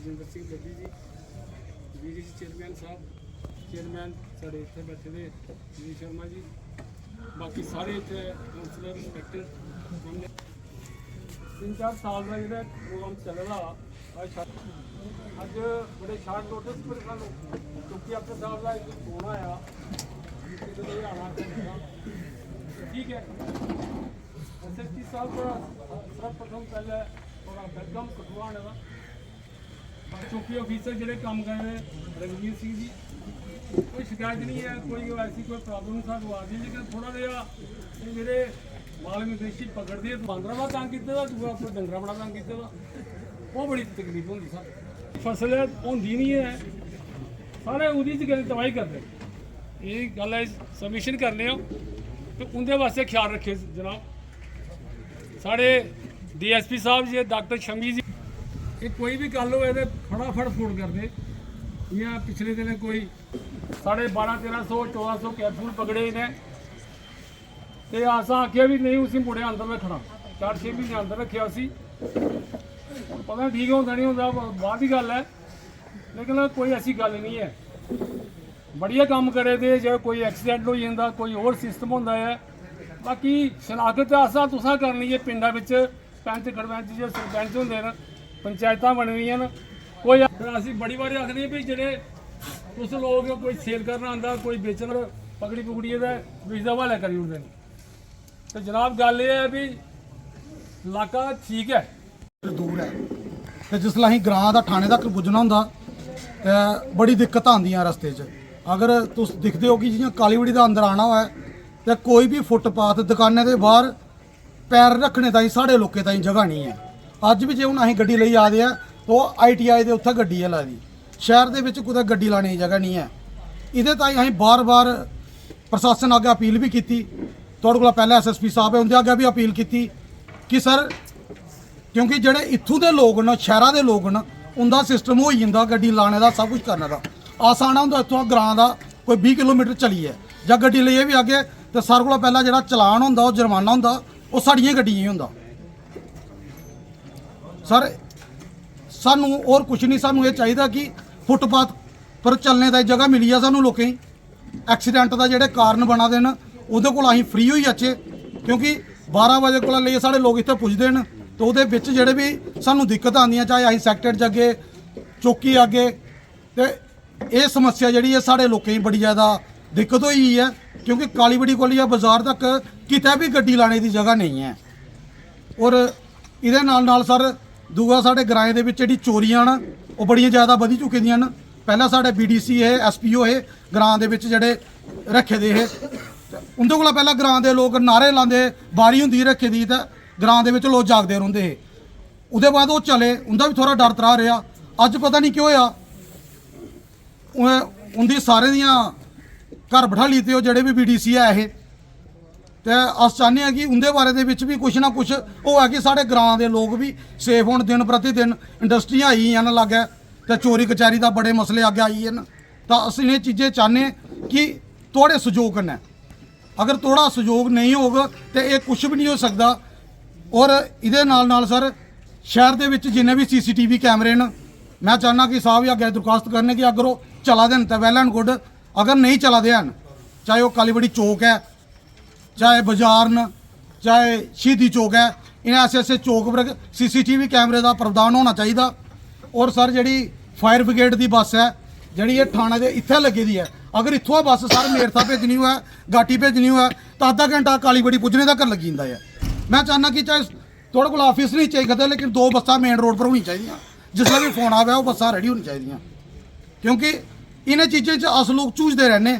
ਰਜਿੰਦਰ ਸਿੰਘ ਬੱਬੀ ਜੀ, BDC chairman ਸਾਹਿਬ, chairman ਸਾਡੇ ਇੱਥੇ ਬੈਠੇ ਨੇ ਜੀ ਸ਼ਰਮਾ ਜੀ, ਬਾਕੀ ਸਾਰੇ ਇੱਥੇ ਕਾਉਂਸਲਰ ਇੰਸਪੈਕਟਰ। 3-4 ਸਾਲ ਦਾ ਜਿਹੜਾ ਪ੍ਰੋਗਰਾਮ ਚੱਲਦਾ ਅੱਜ ਬੜੇ ਸ਼ਾਰਟ ਨੋਟਿਸ ਪਰ ਸਾਨੂੰ ਕਿਉਂਕਿ ਆਪਣੇ ਸਾਹਿਬ ਦਾ ਇੱਕ ਫੋਨ ਆਇਆ ਕਿ ਆਣਾ ठीक है। SSP साहब थोड़ा सर्वप्रथम पहले थोड़ा वेलकम कटवाने का चौकी ऑफिसर जोड़े काम कर रहे रघुवीर सिंह जी, कोई शिकायत नहीं है, कोई ऐसी कोई प्रॉब्लम सानू आ गई, लेकिन थोड़ा जहा मेरे माल मवेशी पकड़ते बांदरा बड़ा तंग किया, दूआ अपना डंगरा बड़ा तंग किया, वो बड़ी तकलीफ होती सर। फसल होंगी नहीं है, सारे उसकी तबाही करते, ये गल है सबमिशन करने तो उनके वास्ते ख्याल रखे जनाब। साढ़े DSP साहब जी, डॉक्टर शमी जी, ये कोई भी गल हो फटाफट फोन करते। इं पिछले दिन कोई 1250-1300-1400 कैप्सूल पकड़े ने, तो अस आख्या भी नहीं उसी मुड़े अंदर रखना, 4-6 महीने अंदर रखे उसी, पता ठीक होता नहीं होता बाहर की गल है, लेकिन कोई ऐसी गल नहीं है। बढ़िया काम करे थे, जो कोई एक्सीडेंट हो जाता कोई और सिस्टम होंदा है। बाकी शनाख्त असा तुसा करनी है, पिंडा विच पैंच सरपंच जो सरपंच होंदे न, पंचायत बनी हुई न, कोई असीं बड़ी बारी आखने भी जेह्ड़े तुस लोग कोई सेल करना आंदा, कोई बेचन पकड़ी पुकड़िए तो इसका हवाले करी ओड़दे न। तो जनाब गल ये है भी इलाका ठीक है, दूर है, तो जिसलै असीं ग्रां दा थाने तक पुज्जना होंदा ते बड़ी दिक्कत आंदियां रस्ते च। अगर तुस दिखते हो कि जियां कालीवड़ी का अंदर आना होए तो कोई भी फुटपाथ दुकानें के बाहर पैर रखने ताईं साढ़े लोकें ताईं जगह नहीं है। अज भी जे हुण असीं गड्डी लई आ दे तो ITI दे उत्थे गड्डी है लाई दी, शहर दे विच कुतै गड्डी लाने की जगह नहीं है। इहदे ताईं असीं बार बार प्रशासन अग्गे अपील भी की, तुहाडे कोला पहले SSP साहब है उंदे अग्गे भी अपील की कि सर, क्योंकि जेह्ड़े इत्थूं दे लोग न, शहरां दे लोग न, उंदा सिस्टम हो जांदा गड्डी लाने का, सब कुछ करने का। अस आना होंदा इत्थों ग्रां का कोई 20 किलोमीटर चलिए जां गड्डी लेइयै भी अगे तो सारे कोला पहला जिहड़ा चलान होंदा, वो जुर्माना होंदा, वो साड़ियां गड्डियां होंदा। सर सानू और कुछ नहीं, सानू ये चाहिए कि फुटपाथ पर चलने की जगह मिली है सानू लोकें। एक्सीडेंट का जिहड़े कारण बना दे न उहदे कोल असीं फ्री होई जाचे, क्योंकि 12 बजे कोला लेइयै साढ़े लोग इत्थे पुजदे न, तो उहदे विच जिहड़े भी सानू दिक्कत आंदियां, चाहे असीं सैक्टर च अगे चौकी अगे, तो ये समस्या जी है साढ़े लोगों बड़ी ज़्यादा दिक्कत हुई है, क्योंकि कालीवड़ी को बाजार तक कितने भी गड्डी लाने की जगह नहीं है। और इहदे नाल सर दूआ साढ़े ग्राएं दे विच जिहड़ी चोरियां न वो बड़ियां ज़्यादा वधी चुकी दियां न। पहला साढ़े BDC है, SPO है ग्रां दे विच जिहड़े रखे दे हे, उंदे कोला पहला ग्रां दे लोग नारे लांदे, बारी हुंदी रखे दी, ते ग्रां दे विच लोग जागदे रहिंदे हे। उहदे बाद वो चले, उंदा भी थोड़ा डर त्राह रहा। अज पता नहीं क्यों होया, उनकी सारे दियां घर बिठा ली ते जोड़े भी BDC है ये, तो अस चाहते हैं कि उनके बारे दे विच भी कुछ ना कुछ हो कि साढ़े ग्रां के लोग भी सेफ होण। दिन प्रति दिन इंडस्ट्रियां आई हैं लाग्गे, तो चोरी कचैरी का बड़े मसले अगे आई हैं, तो अस ये चीज़ें चाहते कि थोड़े सहयोग कन्नै, अगर थोड़ा सहयोग नहीं होगा तो ये कुछ भी नहीं हो सकता। और इहदे नाल सर शहर के विच जिन्ने भी CCTV कैमरे न, मैं चाहना कि साहब अगे दरखास्त करने की अगर वो चला देन तो वैल एंड गुड, अगर नहीं चला दे हैं, चाहे वो कालीवड़ी चौक है, चाहे बाजार न, चाहे शहीदी चौक है, इन ऐसे चौक पर CCTV कैमरे का प्रावधान होना चाहिए। और सर जी फायर ब्रिगेड की बस है जी, ये थाने के इत्थे लगी दी है, अगर इत्थों बस सर मेरथा भेजनी हो, घाटी भेजनी हो, तो आधा घंटा कालीवड़ी पुजने तक लगी जाता है। मैं चाहना कि चाहे थोड़े को ऑफिस नहीं चाहिए, लेकिन 2 बसा मेन रोड पर होनी चाहिए, जिसला भी फोन आवे वो बसा रेडी होनी चाहिए, क्योंकि इन्हें चीज़ों से अस लोग चूझते रहने।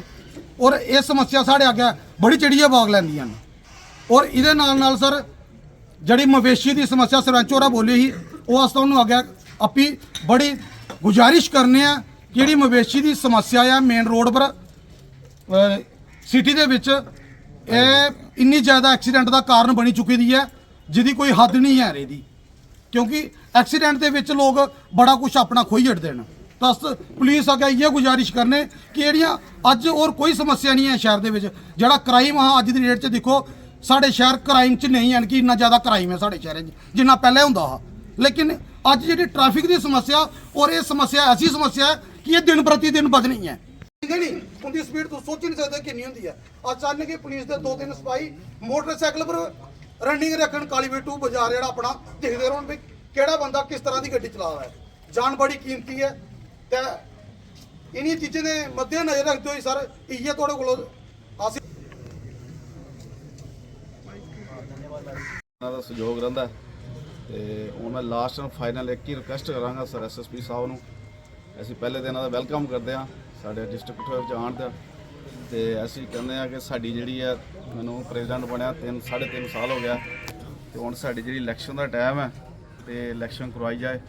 और ये समस्या साढ़े अगे बड़ी चढ़िया भाग लैंदियां न। और इहदे नाल सर जड़ी मवेशी की समस्या सरपंच होरा बोली ही, वो अस तुहानूं अगे अपी बड़ी गुजारिश करने आ कि जिहड़ी मवेशी की समस्या है मेन रोड पर सिटी दे विच इन्नी ज़्यादा एक्सीडेंट का कारण बनी चुकी दी है, जिहदी कोई हद नहीं है इहदी, क्योंकि एक्सीडेंट के विच लोग बड़ा कुछ अपना खोई हटते हैं। तो अस पुलिस अगे इयै गुजारिश करने कि जेहड़ियां अज और कोई समस्या नहीं है शहर दे विच, जेहड़ा क्राइम हाँ अज दी डेट च देखो साढ़े शहर क्राइम च नहीं है कि इन्ना ज़्यादा क्राइम है साढ़े शहर जिन्ना पहले हुंदा हा, लेकिन ਅੱਜ ਜਿਹੜੀ ਟ੍ਰੈਫਿਕ ਦੀ ਸਮੱਸਿਆ ਔਰ ਇਹ ਸਮੱਸਿਆ ਐਸੀ ਸਮੱਸਿਆ ਹੈ ਕਿ ਇਹ ਦਿਨ ਪ੍ਰਤੀ ਦਿਨ ਵਧਣੀ ਹੈ। ਠੀਕ ਹੈ ਨਹੀਂ, ਉਹਦੀ ਸਪੀਡ ਤੋਂ ਸੋਚ ਹੀ ਨਹੀਂ ਸਕਦੇ ਕਿੰਨੀ ਹੁੰਦੀ ਹੈ। ਅਚਾਨਕ ਹੀ ਪੁਲਿਸ ਦੇ 2-3 ਸਿਪਾਹੀ ਮੋਟਰਸਾਈਕਲ ਪਰ ਰਨਿੰਗ ਰੱਖਣ ਕਾਲੀਵੇ 2 ਬਾਜ਼ਾਰ ਜਿਹੜਾ ਆਪਣਾ ਦੇਖਦੇ ਰਹੋ ਵੀ ਕਿਹੜਾ ਬੰਦਾ ਕਿਸ ਤਰ੍ਹਾਂ ਦੀ ਗੱਡੀ ਚਲਾ ਰਿਹਾ ਹੈ। ਜਾਨ ਬੜੀ ਕੀਮਤੀ ਹੈ ਤੇ ਇन्हीं चीज़ों ने मद्देनजर रखते हुए सर इयै थोड़े को ਦਾ ਸਹਿਯੋਗ ਰਹਿੰਦਾ ਤੇ ਹੁਣ ਮੈਂ ਲਾਸਟ ਐਂਡ ਫਾਈਨਲ ਇੱਕ ਹੀ ਰਿਕੁਐਸਟ ਕਰਾਂਗਾ ਸਰ ਐਸਐਸਪੀ ਸਾਹਿਬ ਨੂੰ। ਅਸੀਂ ਪਹਿਲੇ ਦਿਨ ਦਾ ਵੈਲਕਮ ਕਰਦੇ ਹਾਂ ਸਾਡੇ ਡਿਸਟ੍ਰਿਕਟ ਵਿੱਚ ਆਉਣ ਦਾ ਤੇ ਅਸੀਂ ਕਹਿੰਦੇ ਹਾਂ ਕਿ ਸਾਡੀ ਜਿਹੜੀ ਹੈ ਮੈਨੂੰ ਪ੍ਰੈਜ਼ੀਡੈਂਟ ਬਣਿਆ 3.5 ਸਾਲ ਹੋ ਗਿਆ ਤੇ ਹੁਣ ਸਾਡੀ ਜਿਹੜੀ ਇਲੈਕਸ਼ਨ ਦਾ ਟਾਈਮ ਹੈ ਤੇ ਇਲੈਕਸ਼ਨ ਕਰਵਾਈ ਜਾਏ।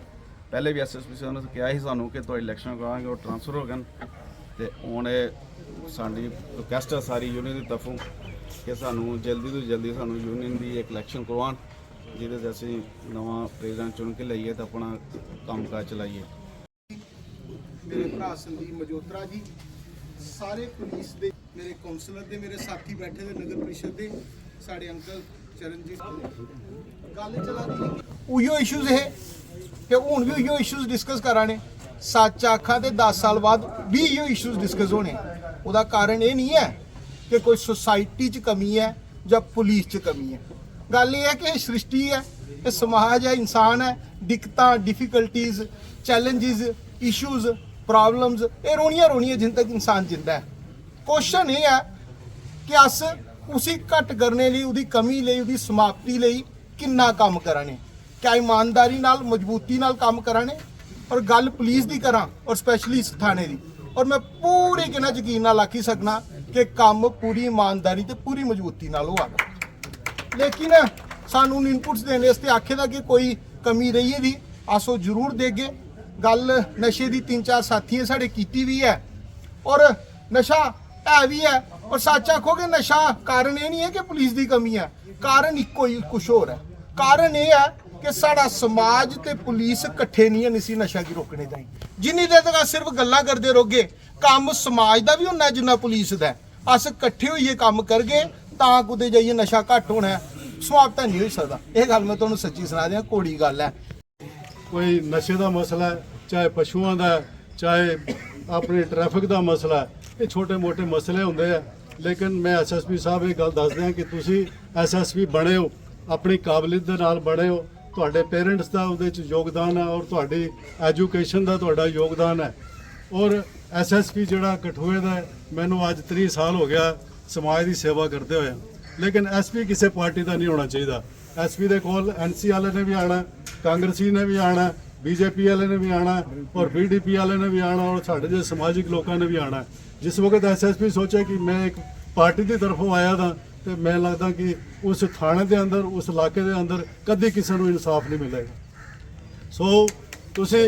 ਪਹਿਲੇ ਵੀ ਐਸਐਸਪੀ ਸਾਹਿਬ ਨੇ ਕਿਹਾ ਸੀ ਸਾਨੂੰ ਕਿ ਤੁਹਾਡੀ ਇਲੈਕਸ਼ਨ ਕਰਾਂਗੇ ਉਹ ਟ੍ਰਾਂਸਫਰ ਹੋ ਗਏ ਤੇ ਹੁਣ ਇਹ ਸਾਡੀ ਰਿਕੁਐਸਟ ਹੈ ਸਾਰੀ ਯੂਨੀਅਨ ਦੀ ਤਰਫੋਂ ਕਿ ਸਾਨੂੰ ਜਲਦੀ ਤੋਂ ਜਲਦੀ ਸਾਨੂੰ ਯੂਨੀਅਨ ਦੀ ਇੱਕ ਇਲੈਕਸ਼ਨ ਕਰਵਾਉਣ ਜਿਹਦੇ 'ਚ ਅਸੀਂ ਨਵਾਂ ਪ੍ਰੈਜ਼ੀਡੈਂਟ ਚੁਣ ਕੇ ਲਈਏ ਤਾਂ ਆਪਣਾ ਕੰਮਕਾਜ ਚਲਾਈਏ। ਮੇਰੇ ਭਰਾ ਸੰਦੀਪ ਮਜੋਤਰਾ ਜੀ, ਸਾਰੇ ਪੁਲਿਸ ਦੇ ਮੇਰੇ ਕਾਉਂਸਲਰ ਦੇ ਮੇਰੇ ਸਾਥੀ ਬੈਠੇ ਦੇ ਨਗਰ ਪ੍ਰੀਸ਼ਦ ਦੇ ਸਾਡੇ ਅੰਕਲ ਚਰਨਜੀਤ ਗੱਲ ਚਲਾ ਦੀ ਉਹੀਓ ਇਸ਼ੂਜ਼ ਹੈ ਕਿ ਹੁਣ ਵੀ ਉਹੀਓ ਇਸ਼ੂਜ਼ ਡਿਸਕਸ ਕਰਾਣੇ। ਸੱਚ ਆਖਾਂ ਤੇ 10 ਸਾਲ ਬਾਅਦ ਵੀ ਇਹੀਓ ਇਸ਼ੂਜ਼ ਡਿਸਕਸ ਹੋਣੇ। ਉਹਦਾ ਕਾਰਨ ਇਹ ਨਹੀਂ ਹੈ ਕਿ ਕੋਈ ਸੁਸਾਇਟੀ 'ਚ ਕਮੀ ਹੈ ਜਾਂ ਪੁਲਿਸ 'ਚ ਕਮੀ ਹੈ। ਗੱਲ ਇਹ ਹੈ ਕਿ ਇਹ ਸ੍ਰਿਸ਼ਟੀ ਹੈ, ਇਹ ਸਮਾਜ ਹੈ, ਇਨਸਾਨ ਹੈ। ਦਿੱਕਤਾਂ, ਡਿਫਿਕਲਟੀਜ਼, ਚੈਲੰਜਿਸ, ਇਸ਼ੂਜ਼, प्रॉब्लम्स ये रोनियां जिन तक इंसान जिंदा है। क्वेश्चन ये है कि अस उसी घट करने लिए उदी कमी लिए उदी समाप्ति लिए किन्ना काम कराने, क्या ईमानदारी नाल मजबूती नाल काम कराने। और गल पुलिस दी करा और स्पैशली इस थाने दी, और मैं पूरे किना यकीन नाल आखी सकना कि काम पूरी ईमानदारी ते पूरी मजबूती नाल होआ। लेकिन सानू इनपुट्स देने वास्ते आखे दा कि कोई कमी रही है दी अस वो जरूर देगे। गल नशे की 3-4 साथियों साढ़े कीती भी है और नशा है भी है। और सच आखो कि नशा कारण ये नहीं है कि पुलिस की कमी है, कारण इको ही कुछ होर है। कारण ये है कि साड़ा समाज ते पुलिस कट्ठे नहीं है इसी नशा की रोकने ताईं। जिन्नी देर तक सिर्फ गल्लां करते रहोगे काम समाज का भी होना जिन्ना पुलिस का। अस कट्ठे होइए काम करगे तां कुते जाइए नशा घट होना है, समाप्त नहीं हो सकता। यह गल मैं तुहानूं सच्ची सुना दियां, कोड़ी गल है। कोई नशे का मसला है, चाहे पशुओं का, चाहे अपने ट्रैफिक का मसला है, ये छोटे मोटे मसले होंगे हैं। लेकिन मैं SSP साहब ये गल दस दें कि तुसी SSP बने हो, अपनी काबलियत दे नाल बने हो, तुहाडे पेरेंट्स का उहदे च योगदान है और तुहाडी एजुकेशन का तुहाडा योगदान है। और SSP जिहड़ा कठुए दा मैनूं अज 30 साल हो गया समाज की सेवा करते हुए। लेकिन SP किसी पार्टी का नहीं होना चाहिए। SP दे कोल NC वाले ने भी आना, कांग्रेसी ने भी आना, BJP वाले ने भी आना और BDP वाले ने भी आना और साढ़े जो समाजिक लोगों ने भी आना। जिस वक्त SSP सोचे कि मैं एक पार्टी की तरफों आया था तो मैं लगता कि उस थाने के अंदर उस इलाके के अंदर कभी किसी को इंसाफ नहीं मिलेगा। सो तुसी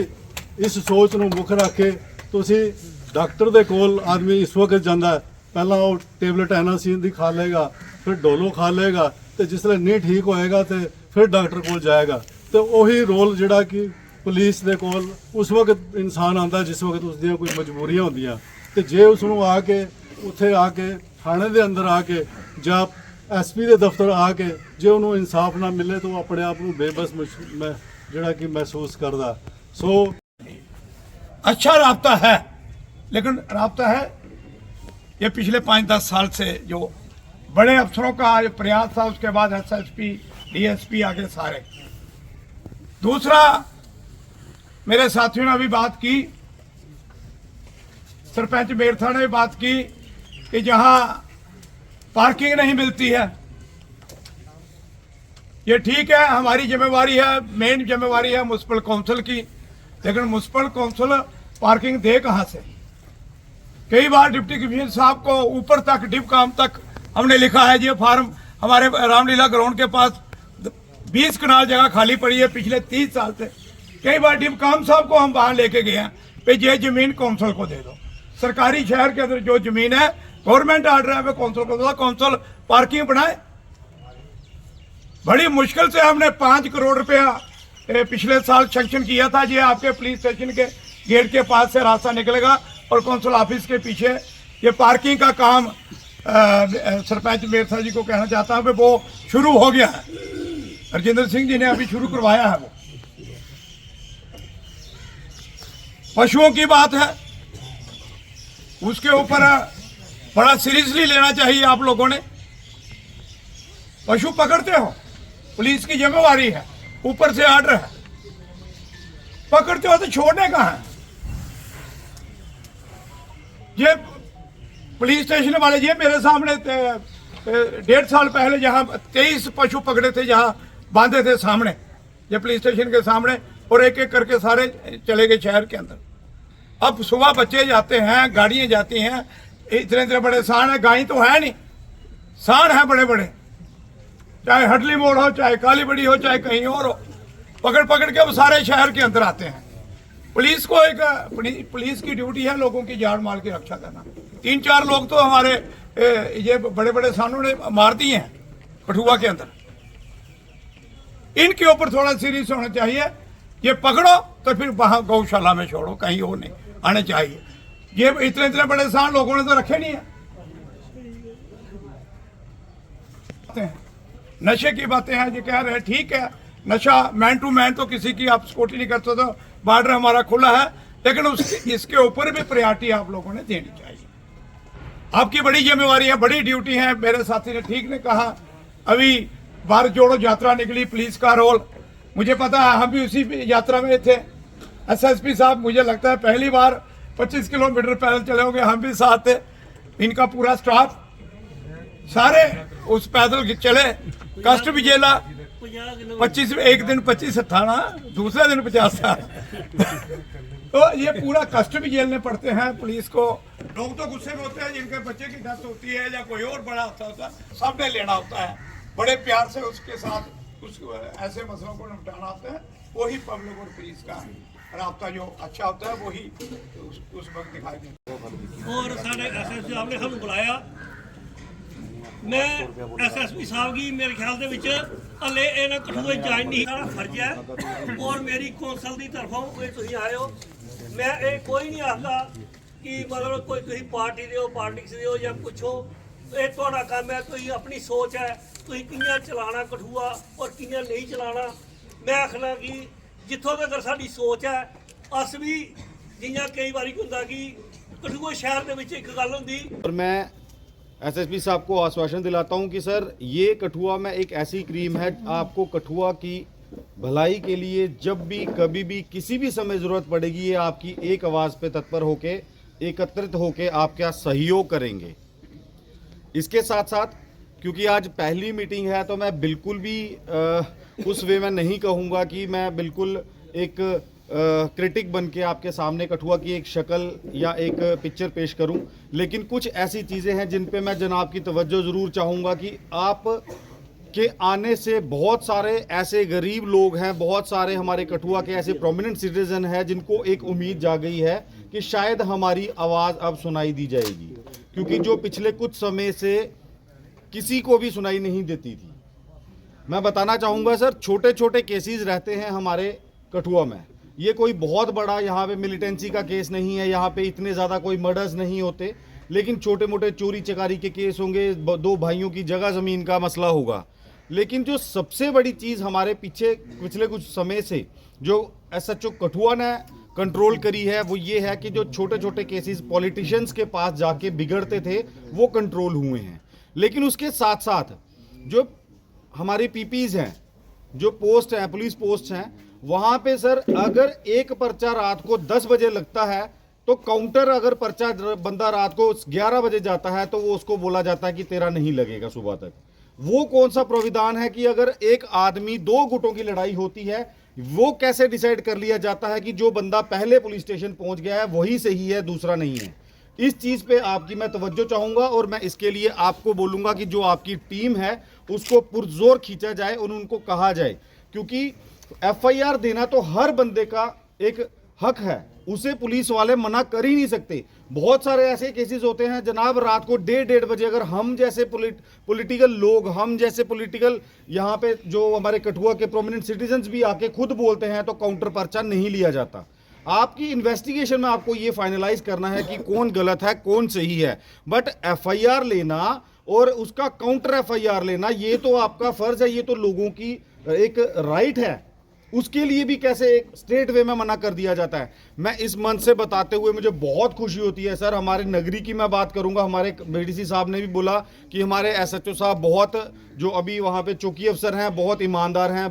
इस सोच को मुख रख के तुसी डॉक्टर के कोल आदमी इस वक्त जाता है, पहला वो टेबलेट एनासीन की खा लेगा, फिर डोलो खा लेगा, तो जिसले नहीं ठीक होएगा तो फिर डॉक्टर को जाएगा। तो वही रोल जिहड़ा कि पुलिस दे कोल उस वक्त इंसान आता जिस वक्त उसदियां कोई मजबूरियां होंदियां। तो जे उसनूं आके उत्थे आके थाने दे अंदर आके जां SP दे दफ्तर आके जे उन्होंने इंसाफ ना मिले तो अपने आप को बेबस जिहड़ा कि महसूस करदा। सो अच्छा राब्ता है, लेकिन राब्ता है ये पिछले 5-10 साल से जो बड़े अफसरों का जो प्रयास था, उसके बाद SSP DSP आगे सारे। दूसरा, मेरे साथियों ने अभी बात की, सरपंच मेरथा ने भी बात की कि जहां पार्किंग नहीं मिलती है, ये ठीक है, हमारी जिम्मेवारी है, मेन जिम्मेवारी है म्युनिसिपल काउंसिल की। लेकिन म्युनिसिपल काउंसिल पार्किंग दे कहां से? कई बार डिप्टी कमिश्नर साहब को ऊपर तक डिपकाम तक हमने लिखा है, ये फार्म हमारे रामलीला ग्राउंड के पास 20 कनाल जगह खाली पड़ी है पिछले 30 साल से। कई बार डिपकाम साहब को हम वहां लेके गए हैं पे ये जमीन काउंसिल को दे दो। सरकारी शहर के अंदर जो जमीन है गवर्नमेंट ऑर्डर है काउंसिल को दो, काउंसिल पार्किंग बनाए। बड़ी मुश्किल से हमने 5 करोड़ रुपया पिछले साल सैंक्शन किया था। ये आपके पुलिस स्टेशन के गेट के पास से रास्ता निकलेगा और काउंसिल ऑफिस के पीछे ये पार्किंग का काम सरपंच मेरथा जी को कहना चाहता हूँ कि वो शुरू हो गया है। राजेंद्र सिंह जी ने अभी शुरू करवाया है वो। पशुओं की बात है, उसके ऊपर बड़ा सीरियसली लेना चाहिए आप लोगों ने। पशु पकड़ते हो, पुलिस की जिम्मेवारी है, ऊपर से आर्डर है, पकड़ते हो तो छोड़ने का है। ये पुलिस स्टेशन वाले, ये मेरे सामने 1.5 साल पहले जहां 23 पशु पकड़े थे, जहां बांधे थे सामने, ये पुलिस स्टेशन के सामने, और एक एक करके सारे चले गए शहर के अंदर। अब सुबह बच्चे जाते हैं, गाड़ियां जाती हैं, इतने इतने बड़े सांड है, गाय तो है नहीं, सांड है बड़े बड़े, चाहे हडली मोड़ हो, चाहे काली बड़ी हो, चाहे कहीं और हो, पकड़ पकड़ के वो सारे शहर के अंदर आते हैं। पुलिस को पुलिस की ड्यूटी है लोगों की जान माल की रक्षा करना। 3-4 लोग तो हमारे ये बड़े बड़े सांडों ने मार दिए हैं कठुआ के अंदर। इनके ऊपर थोड़ा सीरियस होना चाहिए। ये पकड़ो तो फिर वहां गौशाला में छोड़ो, कहीं और नहीं आने चाहिए। ये इतने इतने बड़े सांड लोगों ने तो रखे नहीं है। नशे की बातें हैं, ये कह रहे हैं ठीक है, नशा मैन टू मैन तो किसी की आप स्कूटी नहीं करते, तो बॉर्डर हमारा खुला है, लेकिन इसके ऊपर भी प्रायोरिटी आप लोगों ने देनी चाहिए। आपकी बड़ी जिम्मेवारी है, बड़ी ड्यूटी है। मेरे साथी ने ठीक ने कहा, अभी भारत जोड़ो यात्रा निकली, पुलिस का रोल, मुझे पता है, हम भी उसी यात्रा में थे। SSP साहब मुझे लगता है पहली बार 25 किलोमीटर पैदल चले होंगे, हम भी साथ थे, इनका पूरा स्टाफ, सारे उस पैदल चले, कष्ट भी झेला। 25 एक दिन 25 था ना, दूसरे दिन 50 था। तो ये पूरा कष्ट भी झेलने पड़ते हैं पुलिस को। लोग तो गुस्से में होते हैं जिनके बच्चे की डेथ होती है या कोई और बड़ा होता है, सबने लेना होता है, बड़े प्यार से उसके साथ ऐसे मसलों को निपटाना होता है। वही पब्लिक और पुलिस का रास्ता जो अच्छा होता है, वही उस वक्त दिखाई देता है। और साढ़े SSP साहब ने सानू बुलाया, मैं SSP साहब की मेरे ख्याल ਦੇ ਵਿੱਚ ਹਲੇ ਇਹਨਾਂ ਕਠੂਏ ਜਾਣ ਨਹੀਂ, ਸਾਡਾ ਫਰਜ਼ ਹੈ। ਔਰ ਮੇਰੀ ਕੌਂਸਲ ਦੀ ਤਰਫੋਂ ਇਹ ਤੁਸੀਂ ਆਏ ਹੋ, ਮੈਂ ਇਹ ਕੋਈ ਨਹੀਂ ਆਖਦਾ ਕਿ ਮਤਲਬ ਕੋਈ ਤੁਸੀਂ ਪਾਰਟੀ ਦੇ ਹੋ, ਪੋਲਿਟਿਕਸ ਦੇ ਹੋ ਜਾਂ ਕੁਛ ਹੋ, ਇਹ ਤੁਹਾਡਾ ਕੰਮ ਹੈ, ਤੁਸੀਂ ਆਪਣੀ ਸੋਚ ਹੈ, ਤੁਸੀਂ ਕਿੰਨਾ ਚਲਾਣਾ ਕਠੂਆ ਔਰ ਕਿੰਨਾ ਨਹੀਂ ਚਲਾਣਾ। ਮੈਂ ਆਖਣਾ ਕਿ ਜਿੱਥੋਂ ਤੱਕ ਸਾਡੀ ਸੋਚ ਹੈ, ਅਸ ਵੀ ਜਿਵੇਂ ਕਈ ਵਾਰੀ ਹੁੰਦਾ ਕਿ ਕਠੂਆ ਸ਼ਹਿਰ ਦੇ ਵਿੱਚ ਇੱਕ ਗੱਲ ਹੁੰਦੀ। और मैं SSP साहब को आश्वासन दिलाता हूं कि सर, ये कठुआ में एक ऐसी क्रीम है, आपको कठुआ की भलाई के लिए जब भी कभी भी किसी भी समय ज़रूरत पड़ेगी, ये आपकी एक आवाज़ पे तत्पर होके एकत्रित होके आपका सहयोग करेंगे। इसके साथ साथ क्योंकि आज पहली मीटिंग है, तो मैं बिल्कुल भी उस वे में नहीं कहूँगा कि मैं बिल्कुल एक क्रिटिक बन के आपके सामने कठुआ की एक शक्ल या एक पिक्चर पेश करूं, लेकिन कुछ ऐसी चीज़ें हैं जिन पे मैं जनाब की तवज्जो ज़रूर चाहूँगा कि आप के आने से बहुत सारे ऐसे गरीब लोग हैं, बहुत सारे हमारे कठुआ के ऐसे प्रोमिनेंट सिटीज़न हैं जिनको एक उम्मीद जाग गई है कि शायद हमारी आवाज़ अब सुनाई दी जाएगी, क्योंकि जो पिछले कुछ समय से किसी को भी सुनाई नहीं देती थी। मैं बताना चाहूँगा सर, छोटे छोटे केसेस रहते हैं हमारे कठुआ में, ये कोई बहुत बड़ा यहाँ पे मिलिटेंसी का केस नहीं है, यहाँ पे इतने ज़्यादा कोई मर्डर्स नहीं होते, लेकिन छोटे मोटे चोरी चकारी के केस होंगे, 2 भाइयों की जगह ज़मीन का मसला होगा। लेकिन जो सबसे बड़ी चीज़ हमारे पिछले कुछ समय से जो SHO कठुआ ने कंट्रोल करी है, वो ये है कि जो छोटे छोटे केसेस पॉलिटिशियंस के पास जाके बिगड़ते थे, वो कंट्रोल हुए हैं। लेकिन उसके साथ साथ जो हमारी PPs हैं, जो पोस्ट हैं, पुलिस पोस्ट हैं, वहाँ पे सर अगर एक पर्चा रात को 10 बजे लगता है, तो काउंटर अगर पर्चा बंदा रात को 11 बजे जाता है, तो वो उसको बोला जाता है कि तेरा नहीं लगेगा सुबह तक। वो कौन सा प्रोविधान है कि अगर एक आदमी 2 गुटों की लड़ाई होती है, वो कैसे डिसाइड कर लिया जाता है कि जो बंदा पहले पुलिस स्टेशन पहुंच गया है वही सही है, दूसरा नहीं है। इस चीज़ पे आपकी मैं तवज्जो चाहूँगा, और मैं इसके लिए आपको बोलूँगा कि जो आपकी टीम है उसको पुरजोर खींचा जाए और उनको कहा जाए, क्योंकि FIR देना तो हर बंदे का एक हक है, उसे पुलिस वाले मना कर ही नहीं सकते। बहुत सारे ऐसे केसेस होते हैं जनाब, रात को 1:30 बजे अगर हम जैसे पॉलिटिकल लोग, हम जैसे पॉलिटिकल यहाँ पे जो हमारे कठुआ के प्रोमिनेंट सिटीजन्स भी आके खुद बोलते हैं, तो काउंटर पर्चा नहीं लिया जाता। आपकी इन्वेस्टिगेशन में आपको ये फाइनलाइज करना है कि कौन गलत है, कौन सही है, बट FIR लेना और उसका काउंटर FIR लेना, ये तो आपका फर्ज है, ये तो लोगों की एक राइट है, उसके लिए भी कैसे एक स्ट्रेट वे में मना कर दिया जाता है। मैं इस मंच से बताते हुए मुझे बहुत खुशी होती है सर। हमारे नगरी की मैं बात करूंगा, हमारे बीडीसी साहब ने भी बोला कि हमारे एसएचओ साहब बहुत, जो अभी वहाँ पे चौकी अफसर हैं, बहुत ईमानदार हैं,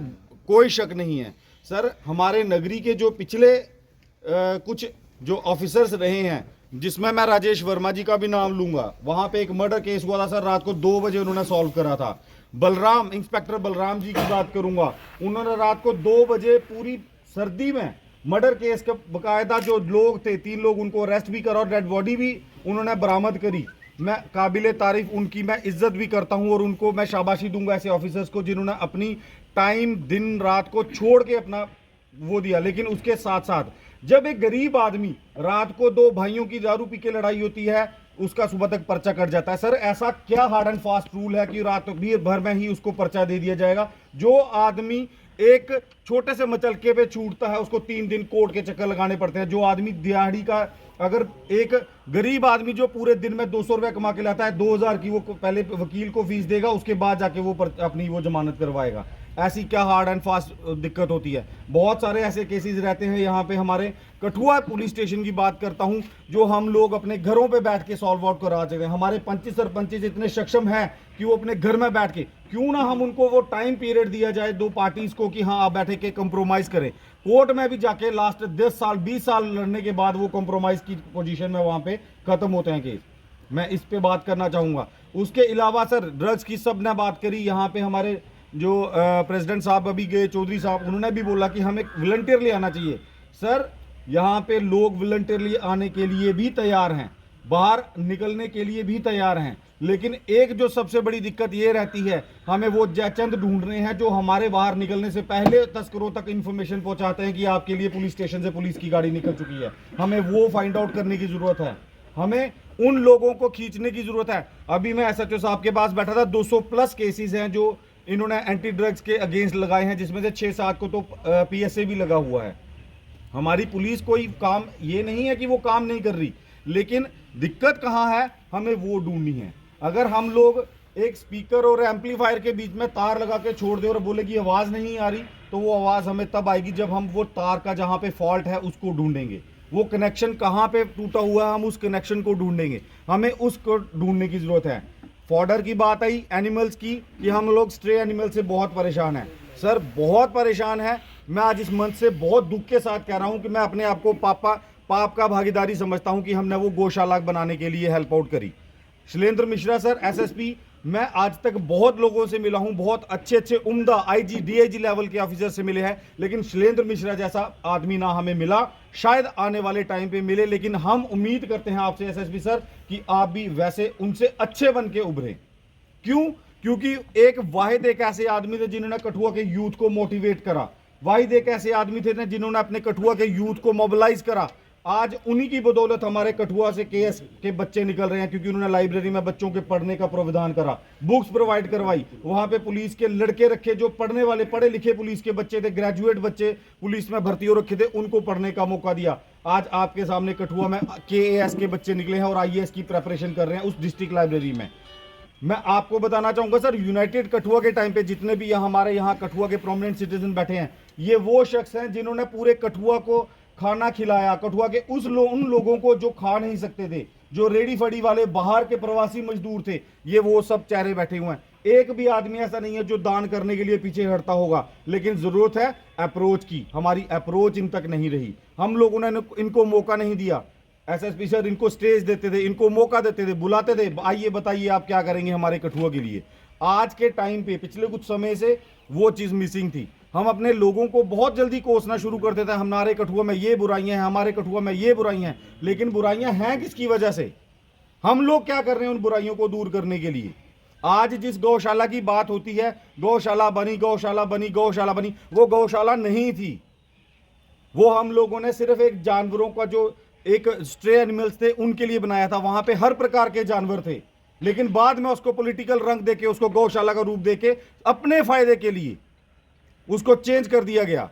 कोई शक नहीं है सर। हमारे नगरी के जो पिछले कुछ जो ऑफिसर्स रहे हैं, जिसमें मैं राजेश वर्मा जी का भी नाम लूंगा, वहाँ पे एक मर्डर केस हुआ था सर, रात को 2 बजे उन्होंने सॉल्व करा था। बलराम, इंस्पेक्टर बलराम जी की बात करूंगा, उन्होंने रात को 2 बजे पूरी सर्दी में मर्डर केस का बकायदा जो लोग थे, 3 लोग, उनको अरेस्ट भी करा और डेड बॉडी भी उन्होंने बरामद करी। मैं काबिले तारीफ उनकी मैं इज्जत भी करता हूं और उनको मैं शाबाशी दूंगा ऐसे ऑफिसर्स को जिन्होंने अपनी टाइम दिन रात को छोड़ के अपना वो दिया। लेकिन उसके साथ साथ जब एक गरीब आदमी रात को 2 भाइयों की दारू पी के लड़ाई होती है, उसका सुबह तक पर्चा कट जाता है। सर ऐसा क्या हार्ड एंड फास्ट रूल है कि रात भर में ही उसको पर्चा दे दिया जाएगा? जो आदमी एक छोटे से मचलके पे छूटता है उसको 3 दिन कोर्ट के चक्कर लगाने पड़ते हैं। जो आदमी दिहाड़ी का, अगर एक गरीब आदमी जो पूरे दिन में 200 रुपये कमा के लाता है, 2000 की वो पहले वकील को फीस देगा, उसके बाद जाके वो अपनी वो जमानत करवाएगा। ऐसी क्या हार्ड एंड फास्ट दिक्कत होती है? बहुत सारे ऐसे केसेस रहते हैं यहाँ पे। हमारे कठुआ पुलिस स्टेशन की बात करता हूँ, जो हम लोग अपने घरों पे बैठ के सॉल्व आउट करा सकते हैं। हमारे पंच सरपंच इतने सक्षम हैं कि वो अपने घर में बैठ के, क्यों ना हम उनको वो टाइम पीरियड दिया जाए 2 पार्टीज को कि हाँ आप बैठे के कंप्रोमाइज करें। कोर्ट में भी जाके लास्ट 10 साल 20 साल लड़ने के बाद वो कंप्रोमाइज की पोजीशन में वहाँ पे खत्म होते हैं केस। मैं इस पे बात करना चाहूँगा। उसके अलावा सर ड्रग्स की सब ने बात करी। यहाँ पे हमारे जो प्रेसिडेंट साहब अभी गए, चौधरी साहब, उन्होंने भी बोला कि हमें वॉलंटियरली आना चाहिए। सर यहाँ पे लोग वॉलंटियरली आने के लिए भी तैयार हैं, बाहर निकलने के लिए भी तैयार हैं, लेकिन एक जो सबसे बड़ी दिक्कत ये रहती है, हमें वो जयचंद ढूंढने हैं जो हमारे बाहर निकलने से पहले तस्करों तक इन्फॉर्मेशन पहुंचाते हैं कि आपके लिए पुलिस स्टेशन से पुलिस की गाड़ी निकल चुकी है। हमें वो फाइंड आउट करने की जरूरत है, हमें उन लोगों को खींचने की जरूरत है। अभी मैं एसएचओ साहब के पास बैठा था, 200 प्लस केसेस हैं जो इन्होंने एंटी ड्रग्स के अगेंस्ट लगाए हैं, जिसमें से 6-7 को तो पीएसए भी लगा हुआ है। हमारी पुलिस कोई काम, ये नहीं है कि वो काम नहीं कर रही, लेकिन दिक्कत कहाँ है, हमें वो ढूंढनी है। अगर हम लोग एक स्पीकर और एम्पलीफायर के बीच में तार लगा के छोड़ दे और बोले कि आवाज़ नहीं आ रही, तो वो आवाज़ हमें तब आएगी जब हम वो तार का जहाँ पे फॉल्ट है उसको ढूंढेंगे। वो कनेक्शन कहाँ पे टूटा हुआ है, हम उस कनेक्शन को ढूंढेंगे, हमें उसको ढूंढने की ज़रूरत है। फॉर्डर की बात आई, एनिमल्स की, कि हम लोग स्ट्रे एनिमल से बहुत परेशान हैं। सर बहुत परेशान है। मैं आज इस मंच से बहुत दुख के साथ कह रहा हूं कि मैं अपने आप को पाप का भागीदारी समझता हूं कि हमने वो गौशाला बनाने के लिए हेल्प आउट करी। शैलेंद्र मिश्रा सर एसएसपी, मैं आज तक बहुत लोगों से मिला हूं, बहुत अच्छे उम्दा आईजी डीआईजी लेवल के ऑफिसर से मिले हैं, लेकिन शैलेंद्र मिश्रा जैसा आदमी ना हमें मिला, शायद आने वाले टाइम पे मिले। लेकिन हम उम्मीद करते हैं आपसे एसएसपी सर कि आप भी वैसे उनसे अच्छे बन के उभरे। क्यों? क्योंकि एक वाहिद एक ऐसे आदमी थे जिन्होंने कठुआ के यूथ को मोटिवेट करा, वाहिद एक ऐसे आदमी थे जिन्होंने अपने कठुआ के यूथ को मोबिलाइज करा। आज उन्हीं की बदौलत हमारे कठुआ से केएस के बच्चे निकल रहे हैं, क्योंकि उन्होंने लाइब्रेरी में बच्चों के पढ़ने का प्रावधान करा, बुक्स प्रोवाइड करवाई, वहां पे पुलिस के लड़के रखे जो पढ़ने वाले पढ़े लिखे पुलिस के बच्चे थे, ग्रेजुएट बच्चे पुलिस में भर्ती हो रखे थे, उनको पढ़ने का मौका दिया। आज आपके सामने कठुआ में केएएस के बच्चे निकले हैं और आईएएस की प्रेपरेशन कर रहे हैं उस डिस्ट्रिक्ट लाइब्रेरी में। मैं आपको बताना चाहूंगा सर, यूनाइटेड कठुआ के टाइम पे जितने भी हमारे यहाँ कठुआ के प्रोमिनेंट सिटीजन बैठे हैं, ये वो शख्स हैं जिन्होंने पूरे कठुआ को खाना खिलाया। कठुआ के उन लोगों को जो खा नहीं सकते थे, जो रेडी फड़ी वाले बाहर के प्रवासी मजदूर थे, ये वो सब चेहरे बैठे हुए हैं। एक भी आदमी ऐसा नहीं है जो दान करने के लिए पीछे हटता होगा, लेकिन जरूरत है अप्रोच की। हमारी अप्रोच इन तक नहीं रही, हम लोगों ने इनको मौका नहीं दिया। एसएसपी सर इनको स्टेज देते थे, इनको मौका देते थे, बुलाते थे, आइए बताइए आप क्या करेंगे हमारे कठुआ के लिए। आज के टाइम पे पिछले कुछ समय से वो चीज़ मिसिंग थी। हम अपने लोगों को बहुत जल्दी कोसना शुरू कर देते हैं, हमारे कठुआ में ये बुराइयां हैं, हमारे कठुआ में ये बुराइयां हैं, लेकिन बुराइयां हैं किसकी वजह से? हम लोग क्या कर रहे हैं उन बुराइयों को दूर करने के लिए? आज जिस गौशाला की बात होती है, गौशाला बनी, गौशाला बनी, गौशाला बनी, वो गौशाला नहीं थी। वो हम लोगों ने सिर्फ एक जानवरों का जो एक स्ट्रे एनिमल्स थे उनके लिए बनाया था। वहां पे हर प्रकार के जानवर थे, लेकिन बाद में उसको पॉलिटिकल रंग देके, उसको गौशाला का रूप देके अपने फायदे के लिए उसको चेंज कर दिया गया।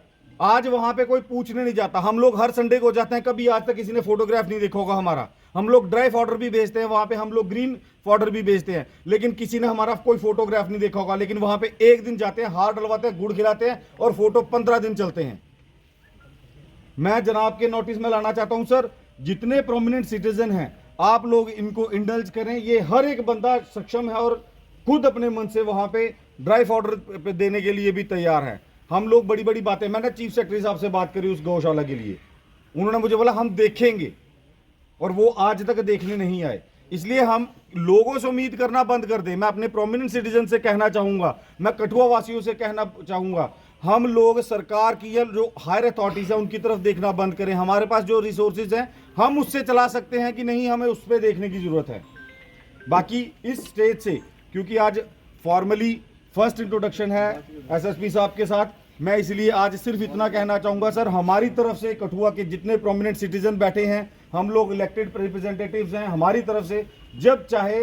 आज वहां पे कोई पूछने नहीं जाता। हम लोग हर संडे को जाते हैं, कभी आज तक किसी ने फोटोग्राफ नहीं देखा होगा हमारा। हम लोग ड्राई फॉर्डर भी भेजते हैं वहां पे, हम लोग ग्रीन फॉर्डर भी भेजते हैं, लेकिन किसी ने हमारा कोई फोटोग्राफ नहीं देखा होगा। लेकिन वहां पे एक दिन जाते हैं, हार डलवाते हैं, गुड़ खिलाते हैं और फोटो 15 दिन चलते हैं। मैं जनाब के नोटिस में लाना चाहता हूं सर, जितने प्रोमिनेंट सिटीजन हैं आप लोग इनको इंडल्ज करें। ये हर एक बंदा सक्षम है और खुद अपने मन से वहां पे ड्राई फॉर्डर पे देने के लिए भी तैयार है। हम लोग बड़ी बड़ी बातें, मैंने चीफ सेक्रेटरी साहब से बात करी उस गौशाला के लिए, उन्होंने मुझे बोला हम देखेंगे, और वो आज तक देखने नहीं आए। इसलिए हम लोगों से उम्मीद करना बंद कर दें। मैं अपने प्रोमिनेंट सिटीजन से कहना चाहूंगा, मैं कठुआ वासियों से कहना चाहूंगा, हम लोग सरकार की या जो हायर अथॉरिटीज है उनकी तरफ देखना बंद करें। हमारे पास जो रिसोर्सेज हैं हम उससे चला सकते हैं कि नहीं, हमें उस पर देखने की जरूरत है। बाकी इस स्टेज से, क्योंकि आज फॉर्मली फर्स्ट इंट्रोडक्शन है एसएसपी साहब के साथ, मैं इसलिए आज सिर्फ इतना कहना चाहूंगा सर, हमारी तरफ से कठुआ के जितने प्रोमिनेंट सिटीजन बैठे हैं, हम लोग इलेक्टेड रिप्रेजेंटेटिव्स हैं, हमारी तरफ से जब चाहे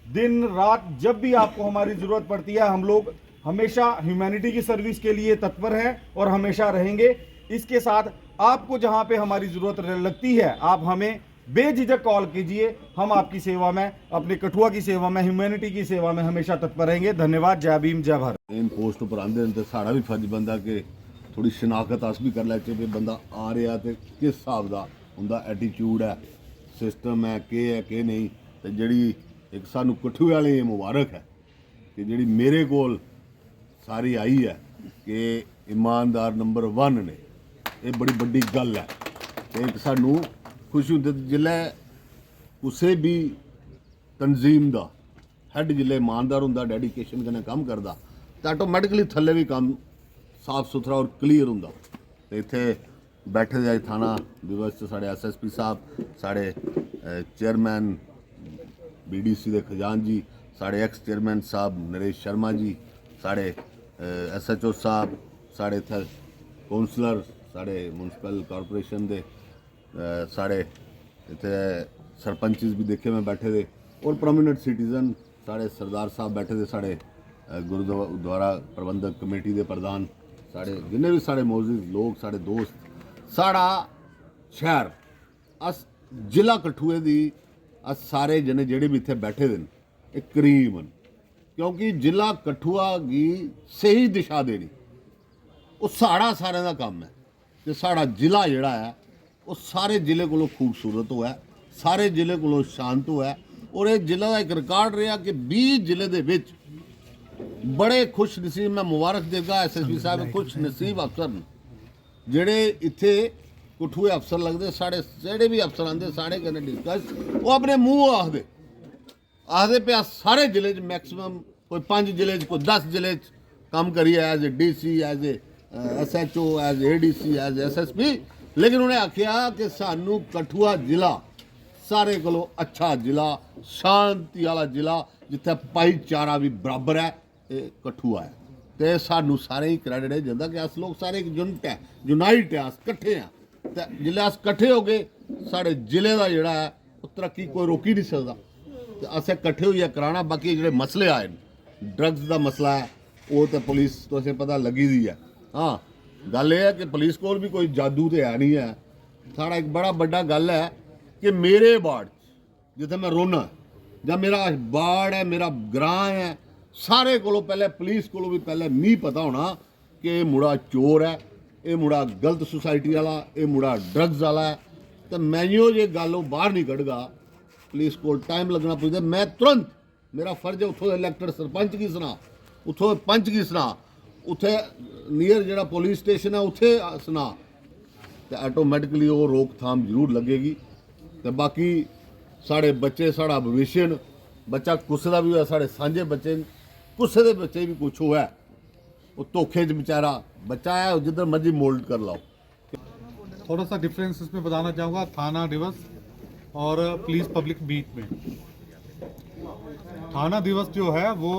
दिन रात जब भी आपको हमारी जरूरत पड़ती है, हम लोग हमेशा ह्यूमैनिटी की सर्विस के लिए तत्पर हैं और हमेशा रहेंगे। इसके साथ आपको जहां पे हमारी जरूरत लगती है आप हमें बेझिझक कॉल कीजिए, हम आपकी सेवा में, अपने कठुआ की सेवा में, ह्यूमैनिटी की सेवा में हमेशा तत्पर रहेंगे। धन्यवाद। जय भीम, जय भारत। इन पोस्ट उपर आंदे तो साड़ा भी फर्ज बनता कि थोड़ी शनाखत अस भी कर लैचे भी बंदा आ रहा तो किस हिसाब का उनका एटीट्यूड है, सिस्टम है कि नहीं। तो जी एक सानू कठुए वाले मुबारक है कि जी मेरे कोल सारी आई है कि ईमानदार नंबर 1 ने, ये बड़ी बड़ी गल है। एक सानू खुशी होंदी जिल्लै कुसै भी तंजीम का हैड जिल्लै ईमानदार होंदा, डेडिकेशन कन्नै कम्म करदा, तो आटोमैटिकली थल्ले भी कम्म साफ सुथरा और क्लीयर होंदा। तो इत्थे बैठे दे थाना दिवस साढ़े SSP साहब, साढ़े चेयरमैन BDC दे खजान जी, साढ़े एक्स चेयरमैन साहब नरेश शर्मा जी, साढ़े SHO साहब, साढ़े इत्थे कौंसलर, साढ़े म्यूनसिपल कॉरपोरेशन दे, साढ़े इत्थे सरपंचिस भी देखे मैं बैठे दे, और प्रोमिनेंट सिटीजन साढ़े सरदार साहब बैठे दे, साढ़े गुरुद्वारा प्रबंधक कमेटी दे प्रधान, साढ़े जिन्ने भी साढ़े मौजूद लोग, साढ़े दोस्त, साढ़ा शहर, अस जिला कठुए दी अस सारे जने जेह्ड़े भी इत्थे बैठे दे एक करीब न, क्योंकि जिला कठुआ की सही दिशा देनी वो साढ़ा सारे का काम है। कि साढ़ा जिला जिहड़ा है वो सारे जिले कोलों खूबसूरत हुआ है, सारे जिले कोलों शांत हुआ है, और ये जिले का एक रिकॉर्ड रहा कि 20 जिले दे विच बड़े खुश नसीब, मैं मुबारक देगा SSP साहब, खुश नसीब अफसर न जेड़े इत्थे कठुए अफसर लगते। साढ़े जेड़े भी अफसर आते साढ़े कन्नै डिस्कस वो अपने मूँह आखदे पे सारे जिले मैक्सिमम कोई 5 जिले कोई 10 जिले काम करिए as a DC, as a SHO, as ADC, as SSP। लेकिन उन्हें आख्या कि सानू कठुआ जिला सारे कोलों अच्छा जिला, शांति वाला जिला, जिथे भाईचारा भी बराबर है, ये कठुआ है। तो सानू सारे ही क्रेडिट है जंदा कि अस लोग सारे एक यूनिट है, यूनाइट है, अस कट्ठे हैं। तो जिले अस कट्ठे हो गए साढ़े जिले का जोड़ा है वो तरक्की कोई रोक ही नहीं सकता। तो असें कट्ठे होइए कराना। बाकी जो मसले आए ड्रग्स का मसला है वो तो पुलिस तो असें पता लगी दी है। हाँ गल यह है कि पुलिस को भी कोई जादू तो है नहीं है। साढ़ा एक बड़ा बड़ा गल है कि मेरे वार्ड जिथे मैं रोना या मेरा वार्ड है, मेरा ग्रां है, सारे को पहले पुलिस को भी पहले नहीं पता होना कि ये मुड़ा चोर है, ये मुड़ा गलत सोसाइटी वाला, ये मुड़ा ड्रग्स वाला है। तो मैं ये गल बाहर नहीं कढ़गा, पुलिस को टाइम लगना पुछता, मैं तुरंत मेरा फर्ज है उतों इलैक्टेड सरपंच की सुना, उतों पंच की सुना, उथे नियर जड़ा पुलिस स्टेशन है उथे सुना, तो ऑटोमैटिकली वो रोकथाम जरूर लगेगी। तो बाकी साढ़े बच्चे साढ़ा भविष्य न, बच्चा कुछ का भी हो, साढ़े सांझे बच्चे कुछ के बच्चे भी कुछ हुआ वो धोखे च बेचारा बच्चा है, जिधर मर्जी मोल्ड कर लाओ। थोड़ा सा डिफरेंस इसमें बताना चाहूँगा थाना दिवस और पुलिस पब्लिक बीट में। थाना दिवस जो है वो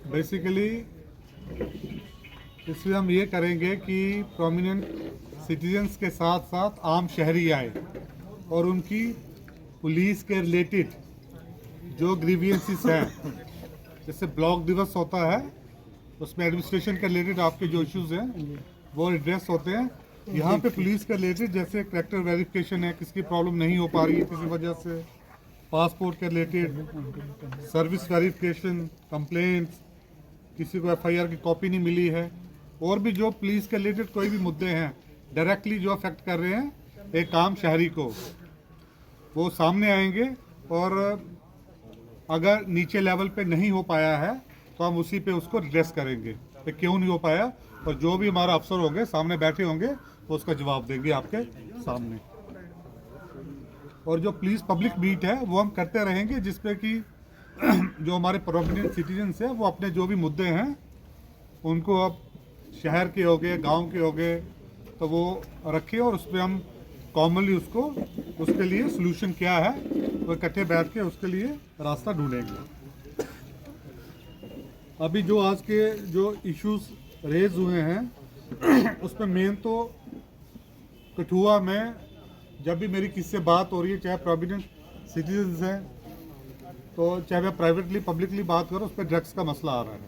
बेसिकली इसमें हम ये करेंगे कि प्रोमिनेंट सिटीजन्स के साथ साथ आम शहरी आए और उनकी पुलिस के रिलेटेड जो ग्रीवियंसेस हैं, जैसे ब्लॉक दिवस होता है उसमें एडमिनिस्ट्रेशन के रिलेटेड आपके जो इश्यूज़ हैं वो एड्रेस होते हैं। यहाँ पे पुलिस के रिलेटेड जैसे करैक्टर वेरिफिकेशन है, किसकी प्रॉब्लम नहीं हो पा रही है किसी वजह से, पासपोर्ट के रिलेटेड, सर्विस वेरिफिकेशन, कंप्लेंट्स, किसी को एफआईआर की कॉपी नहीं मिली है, और भी जो पुलिस के रिलेटेड कोई भी मुद्दे हैं डायरेक्टली जो अफेक्ट कर रहे हैं एक आम शहरी को, वो सामने आएंगे। और अगर नीचे लेवल पे नहीं हो पाया है तो हम उसी पे उसको एड्रेस करेंगे कि क्यों नहीं हो पाया, और जो भी हमारा अफसर होंगे सामने बैठे होंगे वो उसका जवाब देंगे आपके सामने। और जो पुलिस पब्लिक मीट है वो हम करते रहेंगे, जिसपे कि जो हमारे प्रोमिनेंट सिटीजन्स हैं वो अपने जो भी मुद्दे हैं उनको, अब शहर के हो गए, गाँव के हो गए, तो वो रखें और उस पर हम कॉमनली उसके लिए सोल्यूशन क्या है वो इकट्ठे बैठ के उसके लिए रास्ता ढूंढेंगे। अभी जो आज के जो इश्यूज रेज हुए हैं उसमें मेन तो कठुआ में जब भी मेरी किससे बात हो रही है, चाहे प्रोविडेंट सिटीजन्स हैं तो चाहे मैं प्राइवेटली पब्लिकली बात करूं, उस पर ड्रग्स का मसला आ रहा है।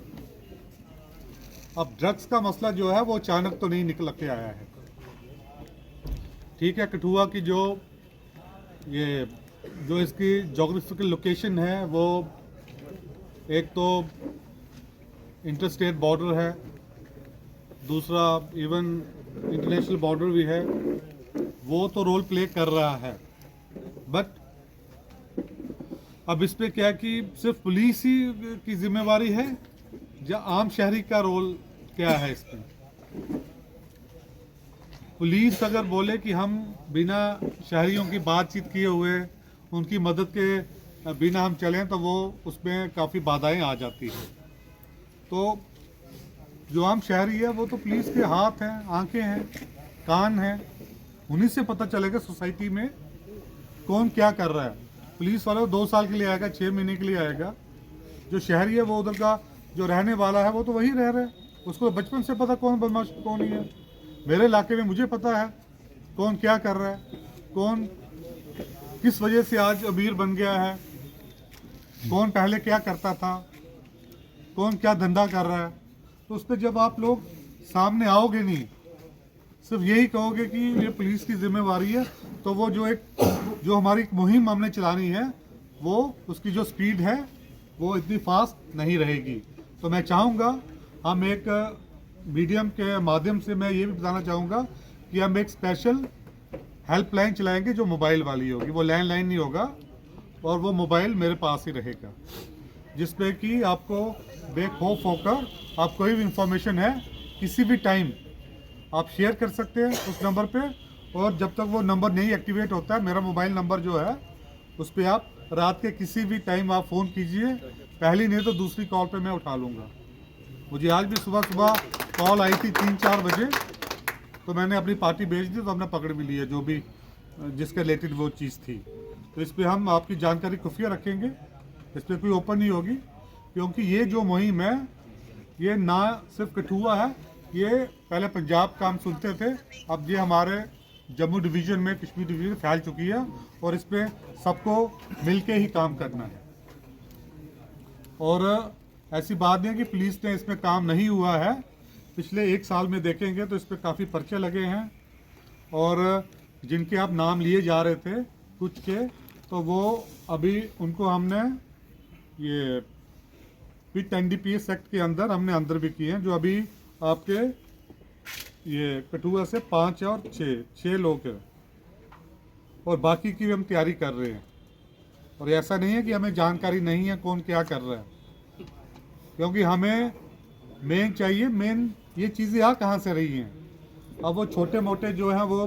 अब ड्रग्स का मसला जो है वो अचानक तो नहीं निकल के आया है। ठीक है, कठुआ की जो इसकी जोग्राफिकल लोकेशन है वो एक तो इंटरस्टेट बॉर्डर है, दूसरा इवन इंटरनेशनल बॉर्डर भी है, वो तो रोल प्ले कर रहा है। बट अब इस पे क्या कि सिर्फ पुलिस ही की जिम्मेवारी है या आम शहरी का रोल क्या है इसमें? पुलिस अगर बोले कि हम बिना शहरियों की बातचीत किए हुए उनकी मदद के बिना हम चलें तो वो उसमें काफ़ी बाधाएं आ जाती हैं। तो जो आम शहरी है वो तो पुलिस के हाथ हैं, आंखें हैं, कान हैं, उन्हीं से पता चलेगा सोसाइटी में कौन क्या कर रहा है। पुलिस वाला 2 साल के लिए आएगा, 6 महीने के लिए आएगा, जो शहरी है वो उधर का जो रहने वाला है वो तो वही रह रहा है, उसको बचपन से पता कौन बदमाश कौन नहीं है। मेरे इलाके में मुझे पता है कौन क्या कर रहा है, कौन किस वजह से आज अमीर बन गया है, कौन पहले क्या करता था, कौन क्या धंधा कर रहा है। तो उस पर जब आप लोग सामने आओगे नहीं, सिर्फ यही कहोगे कि ये पुलिस की जिम्मेवारी है, तो वो जो हमारी मुहिम हमने चलानी है वो उसकी जो स्पीड है वो इतनी फास्ट नहीं रहेगी। तो मैं चाहूँगा हम एक मीडियम के माध्यम से मैं ये भी बताना चाहूँगा कि हम एक स्पेशल हेल्पलाइन चलाएंगे जो मोबाइल वाली होगी, वो लैंडलाइन नहीं होगा, और वो मोबाइल मेरे पास ही रहेगा, जिस पे कि आपको बेखौफ होकर आप कोई भी इंफॉर्मेशन है किसी भी टाइम आप शेयर कर सकते हैं उस नंबर पे। और जब तक वो नंबर नहीं एक्टिवेट होता है, मेरा मोबाइल नंबर जो है उस पर आप रात के किसी भी टाइम आप फ़ोन कीजिए, पहली नहीं तो दूसरी कॉल पे मैं उठा लूँगा। मुझे आज भी सुबह कॉल आई थी 3-4 बजे, तो मैंने अपनी पार्टी भेज दी, तो हमने पकड़ भी लिया जो भी जिसके रिलेटेड वो चीज़ थी। तो इस पर हम आपकी जानकारी खुफिया रखेंगे, इस पर कोई ओपन नहीं होगी, क्योंकि ये जो मुहिम है ये ना सिर्फ कठुआ है, ये पहले पंजाब का हम सुनते थे, अब ये हमारे जम्मू डिवीज़न में, कश्मीर डिवीज़न फैल चुकी है, और इस पर सबको मिल के ही काम करना है। और ऐसी बात नहीं है कि पुलिस ने इसमें काम नहीं हुआ है, पिछले 1 साल में देखेंगे तो इस पर काफ़ी पर्चे लगे हैं, और जिनके आप नाम लिए जा रहे थे कुछ के, तो वो अभी उनको हमने ये पिट NDPS एक्ट के अंदर हमने अंदर भी किए हैं, जो अभी आपके ये कठुआ से 5 और 6 लोग हैं, और बाकी की भी हम तैयारी कर रहे हैं। और ऐसा नहीं है कि हमें जानकारी नहीं है कौन क्या कर रहा है, क्योंकि हमें मेन चाहिए, मेन ये चीज़ें आ कहाँ से रही हैं। अब वो छोटे मोटे जो हैं वो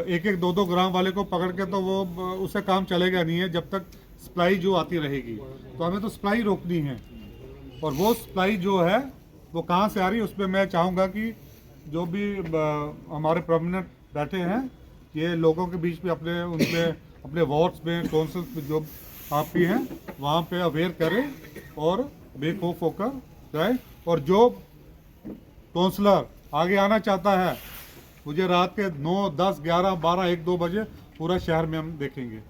1-1, 2-2 ग्राम वाले को पकड़ के तो वो उससे काम चलेगा नहीं है, जब तक सप्लाई जो आती रहेगी। तो हमें तो सप्लाई रोकनी है, और वो सप्लाई जो है वो कहाँ से आ रही है उस पर मैं चाहूँगा कि जो भी हमारे प्रोमिनेंट बैठे हैं ये लोगों के बीच में अपने वार्ड्स में, काउंसिल्स में जो आप भी हैं वहाँ पे अवेयर करें और बेखौफ होकर जाए। और जो काउंसलर आगे आना चाहता है, मुझे रात के 9, 10, 11, 12, 1, 2 बजे पूरा शहर में हम देखेंगे।